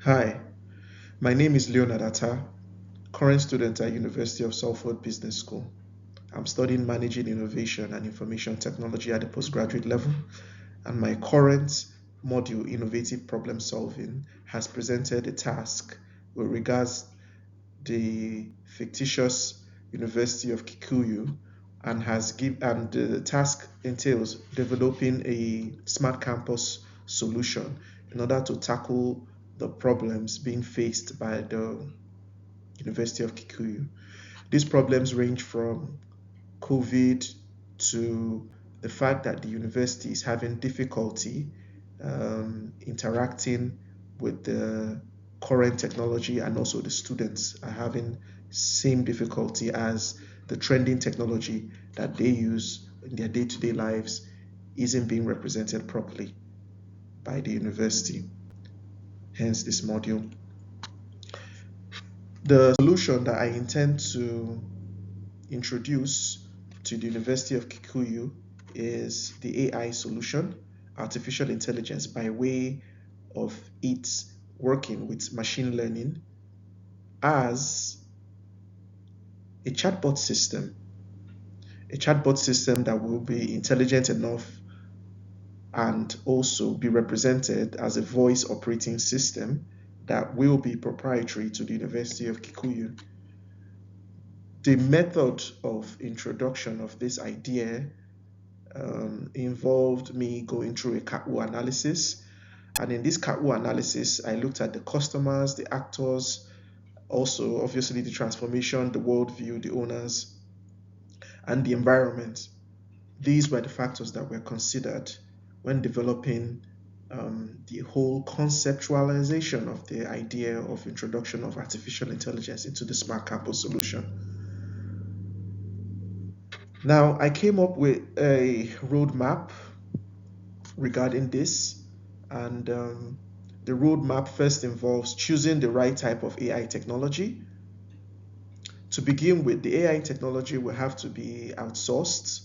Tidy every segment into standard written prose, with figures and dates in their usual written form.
Hi, my name is Leonard Atta, current student at University of Salford Business School. I'm studying Managing Innovation and Information Technology at the postgraduate level, and my current module, Innovative Problem Solving, has presented a task with regards the fictitious University of Kikuyu and the task entails developing a smart campus solution in order to tackle the problems being faced by the University of Kikuyu. These problems range from COVID to the fact that the university is having difficulty interacting with the current technology, and also the students are having same difficulty as the trending technology that they use in their day-to-day lives isn't being represented properly by the university, hence this module. The solution that I intend to introduce to the University of Kikuyu is the AI solution, artificial intelligence, by way of it working with machine learning as a chatbot system that will be intelligent enough and also be represented as a voice operating system that will be proprietary to the University of Kikuyu. The method of introduction of this idea involved me going through a CATWO analysis. And in this CATWO analysis, I looked at the customers, the actors, also obviously the transformation, the worldview, the owners, and the environment. These were the factors that were considered when developing the whole conceptualization of the idea of introduction of artificial intelligence into the smart campus solution. Now, I came up with a roadmap regarding this, and the roadmap first involves choosing the right type of AI technology. To begin with, the AI technology will have to be outsourced,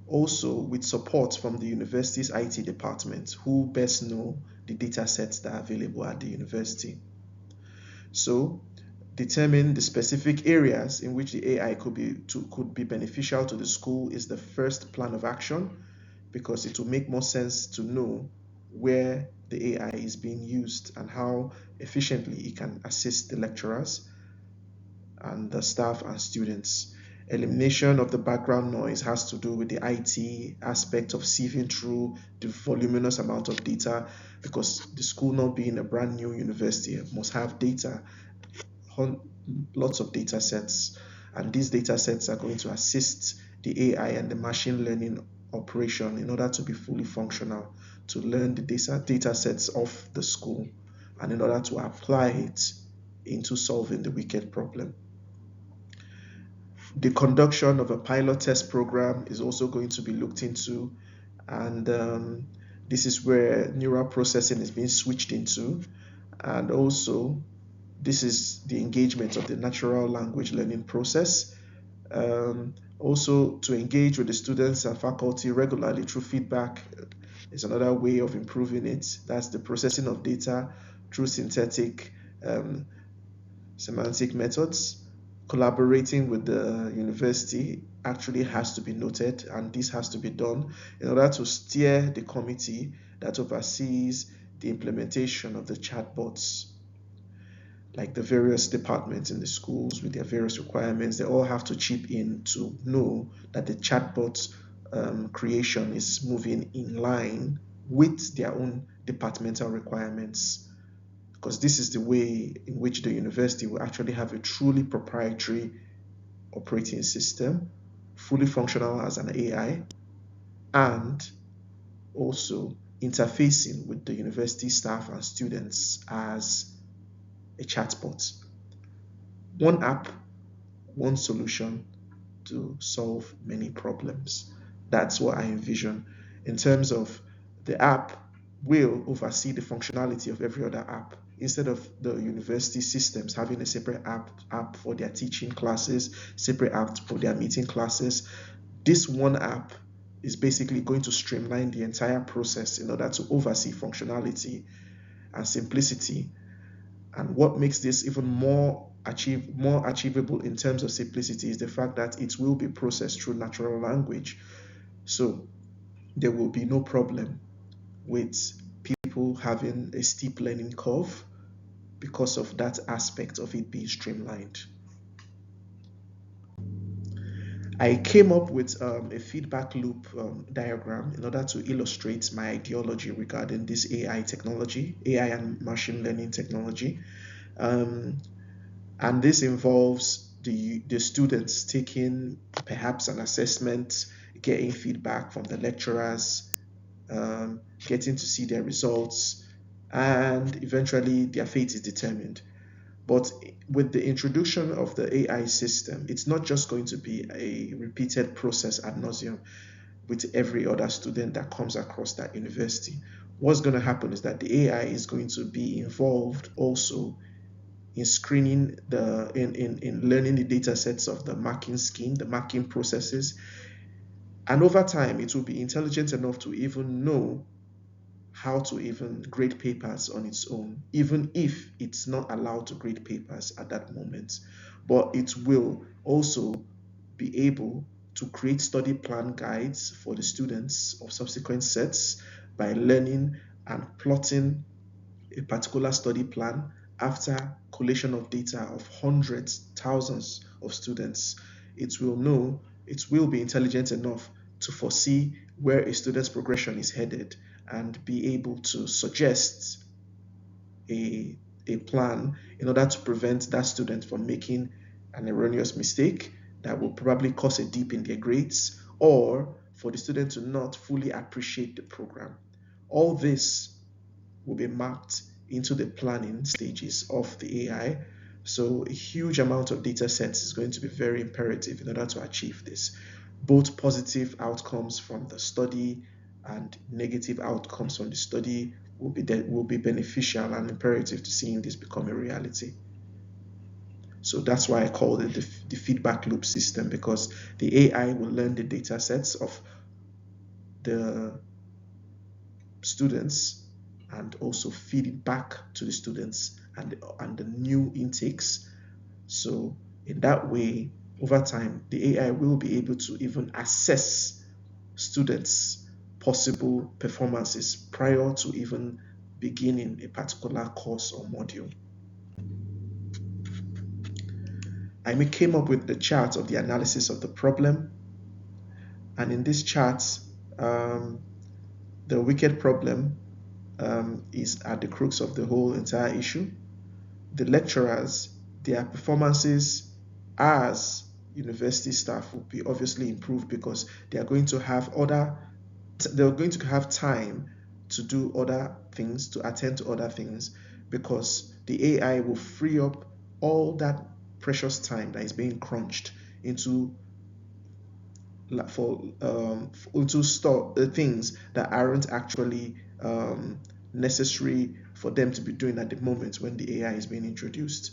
also with support from the university's IT department, who best know the data sets that are available at the university. So, determine the specific areas in which the AI could be beneficial to the school is the first plan of action, because it will make more sense to know where the AI is being used and how efficiently it can assist the lecturers and the staff and students. Elimination of the background noise has to do with the IT aspect of sieving through the voluminous amount of data, because the school, not being a brand new university, must have data, lots of data sets, and these data sets are going to assist the AI and the machine learning operation in order to be fully functional, to learn the data sets of the school, and in order to apply it into solving the wicked problem. The conduction of a pilot test program is also going to be looked into, and this is where neural processing is being switched into, and also this is the engagement of the natural language learning process. Also, to engage with the students and faculty regularly through feedback is another way of improving it. That's the processing of data through synthetic semantic methods. Collaborating with the university actually has to be noted, and this has to be done in order to steer the committee that oversees the implementation of the chatbots. Like the various departments in the schools with their various requirements, they all have to chip in to know that the chatbot creation is moving in line with their own departmental requirements, because this is the way in which the university will actually have a truly proprietary operating system, fully functional as an AI, and also interfacing with the university staff and students as a chatbot. One app, one solution to solve many problems. That's what I envision. In terms of the app, will oversee the functionality of every other app. Instead of the university systems having a separate app for their teaching classes, separate app for their meeting classes, this one app is basically going to streamline the entire process in order to oversee functionality and simplicity. And what makes this even more achievable in terms of simplicity is the fact that it will be processed through natural language. So there will be no problem with people having a steep learning curve because of that aspect of it being streamlined. I came up with a feedback loop diagram in order to illustrate my ideology regarding this AI technology, AI and machine learning technology. Um, and this involves the students taking perhaps an assessment, getting feedback from the lecturers, getting to see their results, and eventually their fate is determined. But with the introduction of the AI system, it's not just going to be a repeated process ad nauseum with every other student that comes across that university. What's going to happen is that the AI is going to be involved also in screening in learning the data sets of the marking scheme, the marking processes. And over time, it will be intelligent enough to even know how to even grade papers on its own, even if it's not allowed to grade papers at that moment. But it will also be able to create study plan guides for the students of subsequent sets by learning and plotting a particular study plan after collation of data of hundreds, thousands of students. It will know, it will be intelligent enough to foresee where a student's progression is headed and be able to suggest a, a plan in order to prevent that student from making an erroneous mistake that will probably cause a dip in their grades or for the student to not fully appreciate the program. All this will be mapped into the planning stages of the AI. So a huge amount of data sets is going to be very imperative in order to achieve this. Both positive outcomes from the study and negative outcomes from the study will be beneficial and imperative to seeing this become a reality. So that's why I called it the feedback loop system, because the AI will learn the data sets of the students and also feed it back to the students and the new intakes. So in that way, over time, the AI will be able to even assess students' possible performances prior to even beginning a particular course or module. I came up with the chart of the analysis of the problem, and in this chart, um, the wicked problem is at the crux of the whole entire issue. The lecturers, their performances as university staff will be obviously improved because they are going to have they're going to have time to do other things, to attend to other things, because the AI will free up all that precious time that is being crunched into for to store the things that aren't actually necessary for them to be doing at the moment when the AI is being introduced.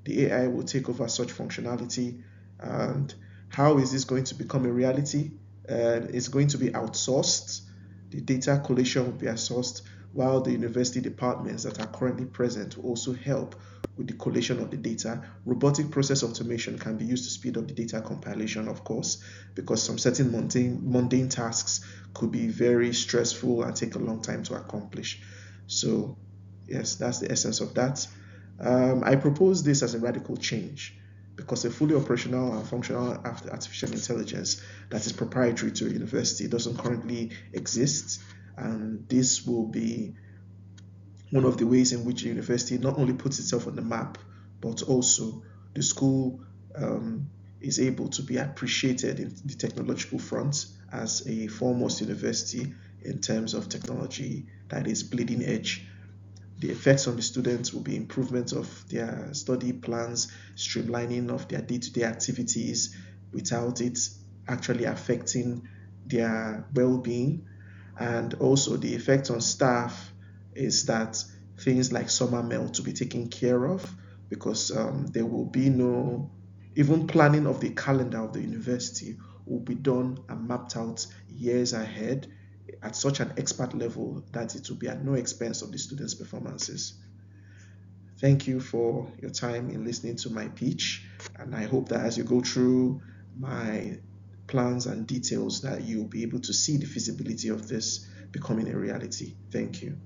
The AI will take over such functionality. And how is this going to become a reality? It's going to be outsourced. The data collation will be outsourced, while the university departments that are currently present will also help with the collation of the data. Robotic process automation can be used to speed up the data compilation, of course, because some certain mundane tasks could be very stressful and take a long time to accomplish. So, yes, that's the essence of that. I propose this as a radical change because a fully operational and functional artificial intelligence that is proprietary to a university doesn't currently exist. And this will be one of the ways in which the university not only puts itself on the map, but also the school is able to be appreciated in the technological front as a foremost university in terms of technology that is bleeding edge. The effects on the students will be improvement of their study plans, streamlining of their day-to-day activities without it actually affecting their well-being. And also the effect on staff is that things like summer melt to be taken care of, because there will be no, even planning of the calendar of the university will be done and mapped out years ahead at such an expert level that it will be at no expense of the students' performances. Thank you for your time in listening to my pitch, and I hope that as you go through my plans and details that you'll be able to see the feasibility of this becoming a reality. Thank you.